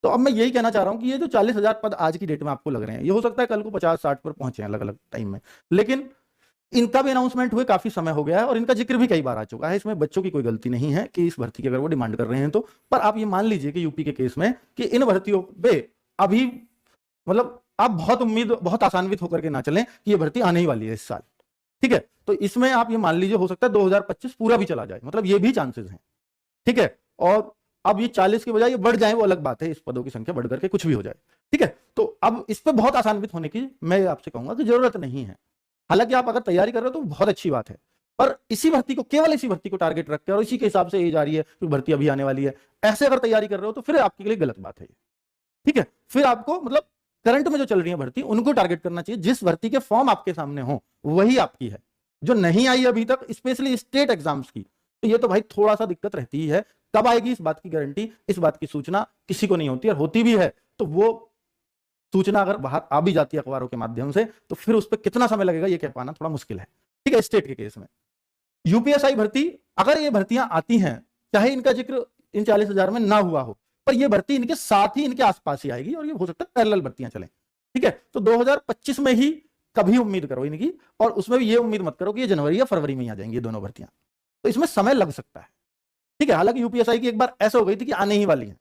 तो अब मैं यही कहना चाह रहा हूं कि ये जो 40,000 पद आज की डेट में आपको लग रहे हैं, ये हो सकता है कल को 50-60 पर पहुंचे अलग अलग टाइम में, लेकिन इनका भी अनाउंसमेंट हुए काफी समय हो गया है और इनका जिक्र भी कई बार आ चुका है। इसमें बच्चों की कोई गलती नहीं है कि इस भर्ती की अगर वो डिमांड कर रहे हैं तो। पर आप ये मान लीजिए कि यूपी के केस में कि इन भर्तियों पे अभी मतलब आप बहुत आसान्वित होकर के ना चलें कि ये भर्ती आने ही वाली है इस साल, ठीक है। तो इसमें आप ये मान लीजिए हो सकता है 2025 पूरा भी चला जाए, मतलब ये भी चांसेस हैं, ठीक है। और अब ये 40 के बजाय ये बढ़ जाए वो अलग बात है, इस पदों की संख्या बढ़ करके कुछ भी हो जाए, ठीक है। तो अब इस पे बहुत आसान्वित होने की मैं आपसे कहूंगा कि जरूरत नहीं है। हालांकि आप अगर तैयारी कर रहे हो तो बहुत अच्छी बात है, पर इसी भर्ती को, केवल इसी भर्ती को टारगेट रख के और इसी के हिसाब से एज आ रही है कि भर्ती अभी आने वाली है, ऐसे अगर तैयारी कर रहे हो तो फिर आपके लिए गलत बात है, ठीक है। फिर आपको मतलब करंट में जो चल रही है भर्ती उनको टारगेट करना चाहिए, जिस भर्ती के फॉर्म आपके सामने हो वही आपकी है। जो नहीं आई अभी तक, स्पेशली स्टेट एग्जाम्स की, तो ये तो भाई थोड़ा सा दिक्कत रहती ही है। कब आएगी इस बात की गारंटी, इस बात की सूचना किसी को नहीं होती, और होती भी है तो वो सूचना अगर बाहर आ भी जाती है अखबारों के माध्यम से तो फिर उस पर कितना समय लगेगा ये कह पाना थोड़ा मुश्किल है, ठीक है। स्टेट के केस में यूपीएसआई भर्ती, अगर ये भर्तियां आती हैं, चाहे इनका जिक्र इन 40,000 में ना हुआ हो, पर ये भर्ती इनके साथ ही, इनके आसपास ही आएगी और ये हो सकता है पैरेलल भर्तियां चलें, ठीक है। तो 2025 में ही कभी उम्मीद करो इनकी, और उसमें भी ये उम्मीद मत करो कि ये जनवरी या फरवरी में ही आ जाएंगी ये दोनों भर्तियां, तो इसमें समय लग सकता है, ठीक है। हालांकि यूपीएसआई की एक बार ऐसा हो गई थी कि आने ही वाली है,